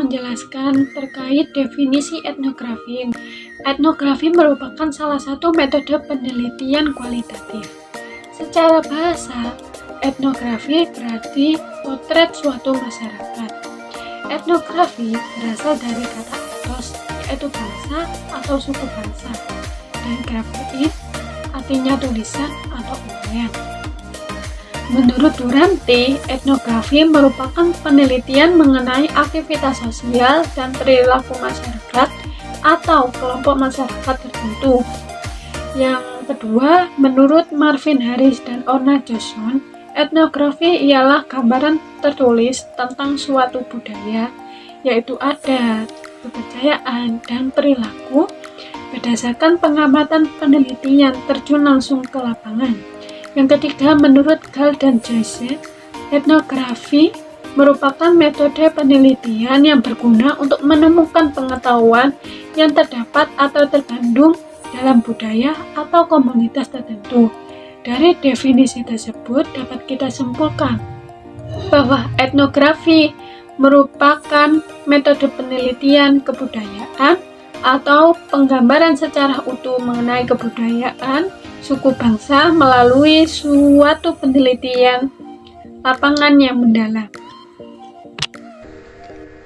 menjelaskan terkait definisi etnografi. Etnografi merupakan salah satu metode penelitian kualitatif. Secara bahasa, etnografi berarti potret suatu masyarakat. Etnografi berasal dari kata etnos, yaitu bangsa atau suku bangsa, dan grafein artinya tulisan atau uraian. Menurut Duranty, etnografi merupakan penelitian mengenai aktivitas sosial dan perilaku masyarakat atau kelompok masyarakat tertentu. Yang kedua, menurut Marvin Harris dan Orna Johnson, etnografi ialah gambaran tertulis tentang suatu budaya, yaitu adat, kepercayaan, dan perilaku berdasarkan pengamatan penelitian terjun langsung ke lapangan. Yang ketiga, menurut Gall dan Joyce, etnografi merupakan metode penelitian yang berguna untuk menemukan pengetahuan yang terdapat atau terkandung dalam budaya atau komunitas tertentu. Dari definisi tersebut dapat kita simpulkan bahwa etnografi merupakan metode penelitian kebudayaan atau penggambaran secara utuh mengenai kebudayaan suku bangsa melalui suatu penelitian lapangan yang mendalam.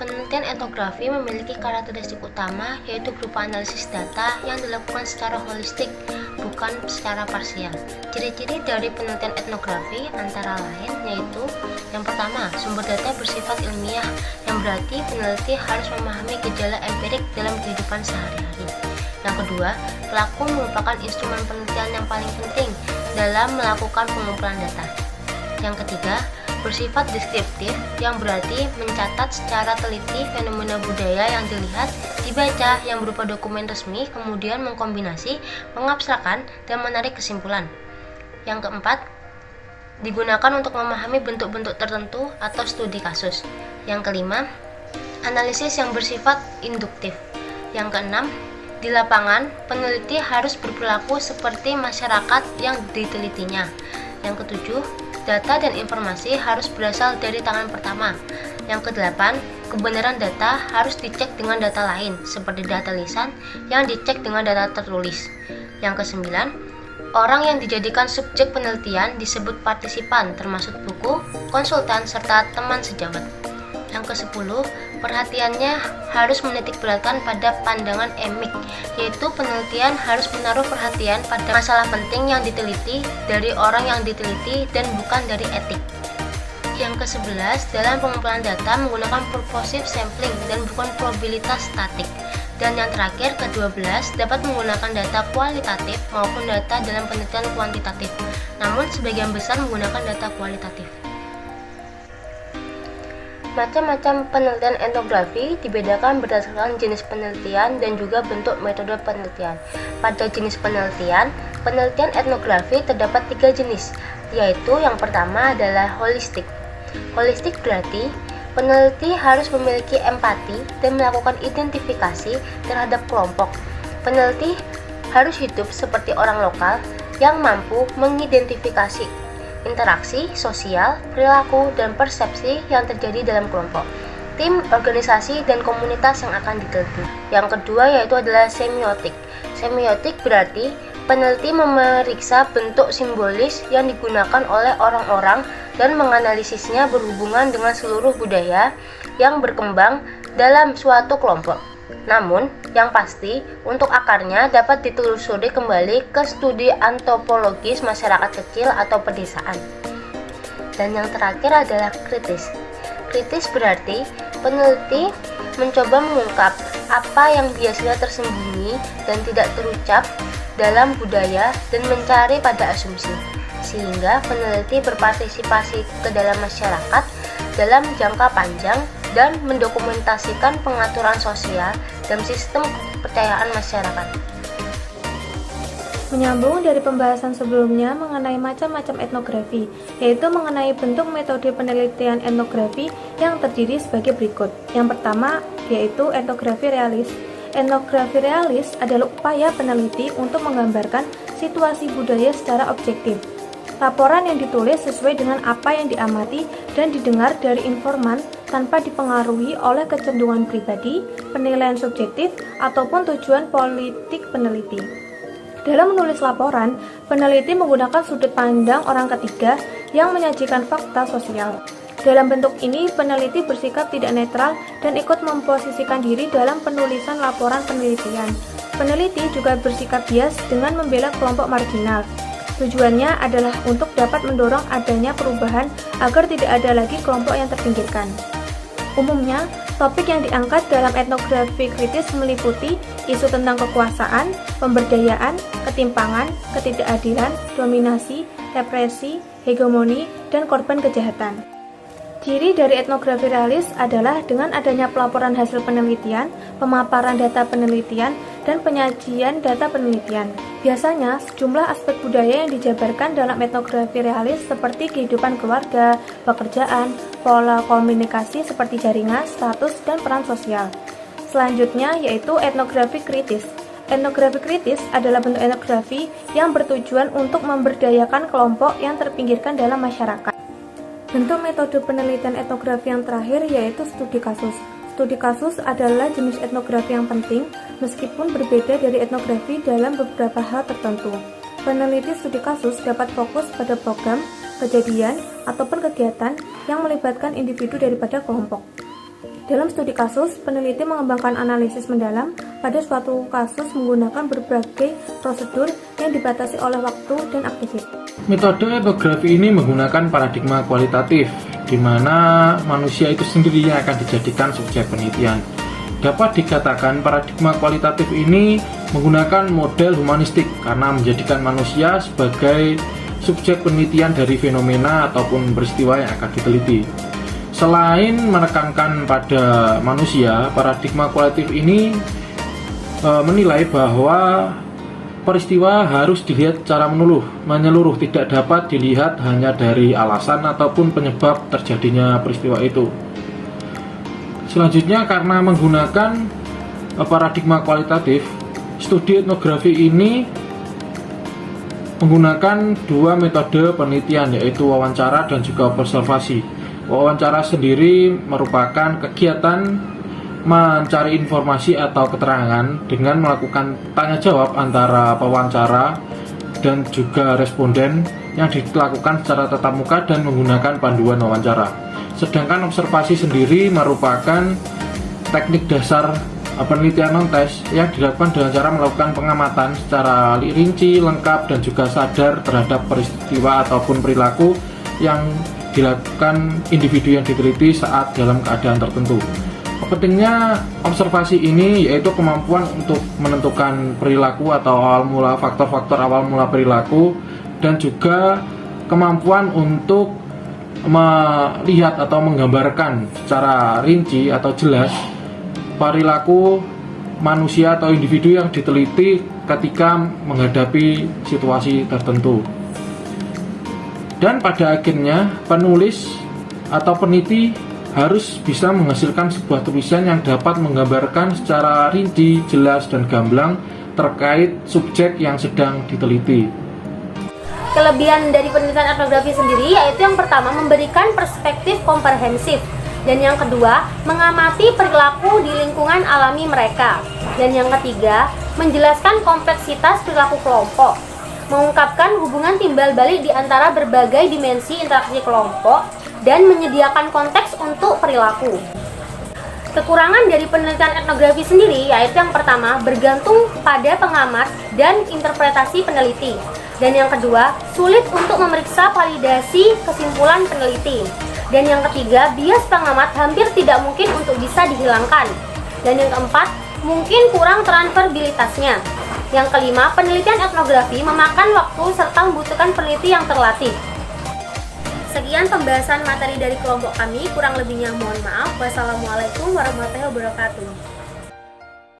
Penelitian etnografi memiliki karakteristik utama, yaitu berupa analisis data yang dilakukan secara holistik, bukan secara parsial. Ciri-ciri dari penelitian etnografi antara lain yaitu: yang pertama, sumber data bersifat ilmiah, yang berarti peneliti harus memahami gejala empirik dalam kehidupan sehari-hari. Yang kedua, pelaku merupakan instrumen penelitian yang paling penting dalam melakukan pengumpulan data. Yang ketiga, bersifat deskriptif, yang berarti mencatat secara teliti fenomena budaya yang dilihat, dibaca, yang berupa dokumen resmi, kemudian mengkombinasi, mengabstrakkan, dan menarik kesimpulan. Yang keempat, digunakan untuk memahami bentuk-bentuk tertentu atau studi kasus. Yang kelima, analisis yang bersifat induktif. Yang keenam, di lapangan, peneliti harus berperilaku seperti masyarakat yang ditelitinya. Yang ketujuh, data dan informasi harus berasal dari tangan pertama. Yang kedelapan, kebenaran data harus dicek dengan data lain, seperti data lisan yang dicek dengan data tertulis. Yang kesembilan, orang yang dijadikan subjek penelitian disebut partisipan, termasuk buku, konsultan, serta teman sejawat. Yang ke-10, perhatiannya harus menitik beratkan pada pandangan emik, yaitu penelitian harus menaruh perhatian pada masalah penting yang diteliti dari orang yang diteliti dan bukan dari etik. Yang ke-11, dalam pengumpulan data menggunakan purposive sampling dan bukan probabilitas statik. Dan yang terakhir, ke-12, dapat menggunakan data kualitatif maupun data dalam penelitian kuantitatif, namun sebagian besar menggunakan data kualitatif. Macam-macam penelitian etnografi dibedakan berdasarkan jenis penelitian dan juga bentuk metode penelitian. Pada jenis penelitian etnografi terdapat 3 jenis, yaitu yang pertama adalah holistik. Holistik berarti peneliti harus memiliki empati dan melakukan identifikasi terhadap kelompok. Peneliti harus hidup seperti orang lokal yang mampu mengidentifikasi interaksi sosial, perilaku, dan persepsi yang terjadi dalam kelompok, tim, organisasi, dan komunitas yang akan diteliti. Yang kedua yaitu adalah semiotik. Semiotik berarti peneliti memeriksa bentuk simbolis yang digunakan oleh orang-orang dan menganalisisnya berhubungan dengan seluruh budaya yang berkembang dalam suatu kelompok. Namun, yang pasti, untuk akarnya dapat ditelusuri kembali ke studi antropologis masyarakat kecil atau pedesaan. Dan yang terakhir adalah kritis. Kritis berarti peneliti mencoba mengungkap apa yang biasanya tersembunyi dan tidak terucap dalam budaya dan mencari pada asumsi, sehingga peneliti berpartisipasi ke dalam masyarakat dalam jangka panjang dan mendokumentasikan pengaturan sosial dalam sistem kepercayaan masyarakat. Menyambung dari pembahasan sebelumnya mengenai macam-macam etnografi, yaitu mengenai bentuk metode penelitian etnografi yang terdiri sebagai berikut. Yang pertama yaitu etnografi realis. Etnografi realis adalah upaya peneliti untuk menggambarkan situasi budaya secara objektif. Laporan yang ditulis sesuai dengan apa yang diamati dan didengar dari informan tanpa dipengaruhi oleh kecenderungan pribadi, penilaian subjektif, ataupun tujuan politik peneliti. Dalam menulis laporan, peneliti menggunakan sudut pandang orang ketiga yang menyajikan fakta sosial. Dalam bentuk ini, peneliti bersikap tidak netral dan ikut memposisikan diri dalam penulisan laporan penelitian. Peneliti juga bersikap bias dengan membela kelompok marginal. Tujuannya adalah untuk dapat mendorong adanya perubahan agar tidak ada lagi kelompok yang terpinggirkan. Umumnya, topik yang diangkat dalam etnografi kritis meliputi isu tentang kekuasaan, pemberdayaan, ketimpangan, ketidakadilan, dominasi, represi, hegemoni, dan korban kejahatan. Ciri dari etnografi realis adalah dengan adanya pelaporan hasil penelitian, pemaparan data penelitian, dan penyajian data penelitian. Biasanya, sejumlah aspek budaya yang dijabarkan dalam etnografi realis seperti kehidupan keluarga, pekerjaan, pola komunikasi seperti jaringan, status, dan peran sosial. Selanjutnya yaitu etnografi kritis. Etnografi kritis adalah bentuk etnografi yang bertujuan untuk memberdayakan kelompok yang terpinggirkan dalam masyarakat. Bentuk metode penelitian etnografi yang terakhir yaitu studi kasus. Studi kasus adalah jenis etnografi yang penting, meskipun berbeda dari etnografi dalam beberapa hal tertentu. Peneliti studi kasus dapat fokus pada program, kejadian, ataupun kegiatan yang melibatkan individu daripada kelompok. Dalam studi kasus, peneliti mengembangkan analisis mendalam pada suatu kasus menggunakan berbagai prosedur yang dibatasi oleh waktu dan aktivitas. Metode etnografi ini menggunakan paradigma kualitatif, di mana manusia itu sendiri yang akan dijadikan subjek penelitian. Dapat dikatakan paradigma kualitatif ini menggunakan model humanistik karena menjadikan manusia sebagai subjek penelitian dari fenomena ataupun peristiwa yang akan diteliti. Selain menekankan pada manusia, paradigma kualitatif ini menilai bahwa peristiwa harus dilihat secara menyeluruh, tidak dapat dilihat hanya dari alasan ataupun penyebab terjadinya peristiwa itu. Selanjutnya, karena menggunakan paradigma kualitatif, studi etnografi ini menggunakan dua metode penelitian, yaitu wawancara dan juga observasi. Wawancara sendiri merupakan kegiatan mencari informasi atau keterangan dengan melakukan tanya jawab antara pewawancara dan juga responden yang dilakukan secara tatap muka dan menggunakan panduan wawancara. Sedangkan observasi sendiri merupakan teknik dasar penelitian non-tes yang dilakukan dengan cara melakukan pengamatan secara rinci, lengkap, dan juga sadar terhadap peristiwa ataupun perilaku yang dilakukan individu yang diteliti saat dalam keadaan tertentu. Pentingnya observasi ini yaitu kemampuan untuk menentukan perilaku atau faktor-faktor awal mula perilaku, dan juga kemampuan untuk melihat atau menggambarkan secara rinci atau jelas perilaku manusia atau individu yang diteliti ketika menghadapi situasi tertentu. Dan pada akhirnya penulis atau peneliti harus bisa menghasilkan sebuah tulisan yang dapat menggambarkan secara rinci, jelas, dan gamblang terkait subjek yang sedang diteliti. Kelebihan dari penelitian etnografi sendiri yaitu yang pertama memberikan perspektif komprehensif, dan yang kedua mengamati perilaku di lingkungan alami mereka, dan yang ketiga menjelaskan kompleksitas perilaku kelompok, mengungkapkan hubungan timbal balik di antara berbagai dimensi interaksi kelompok, dan menyediakan konteks untuk perilaku. Kekurangan dari penelitian etnografi sendiri yaitu yang pertama bergantung pada pengamat dan interpretasi peneliti, dan yang kedua sulit untuk memeriksa validasi kesimpulan peneliti, dan yang ketiga bias pengamat hampir tidak mungkin untuk bisa dihilangkan, dan yang keempat mungkin kurang transferabilitasnya. Yang kelima, penelitian etnografi memakan waktu serta membutuhkan peneliti yang terlatih. Sekian pembahasan materi dari kelompok kami, kurang lebihnya mohon maaf. Wassalamualaikum warahmatullahi wabarakatuh.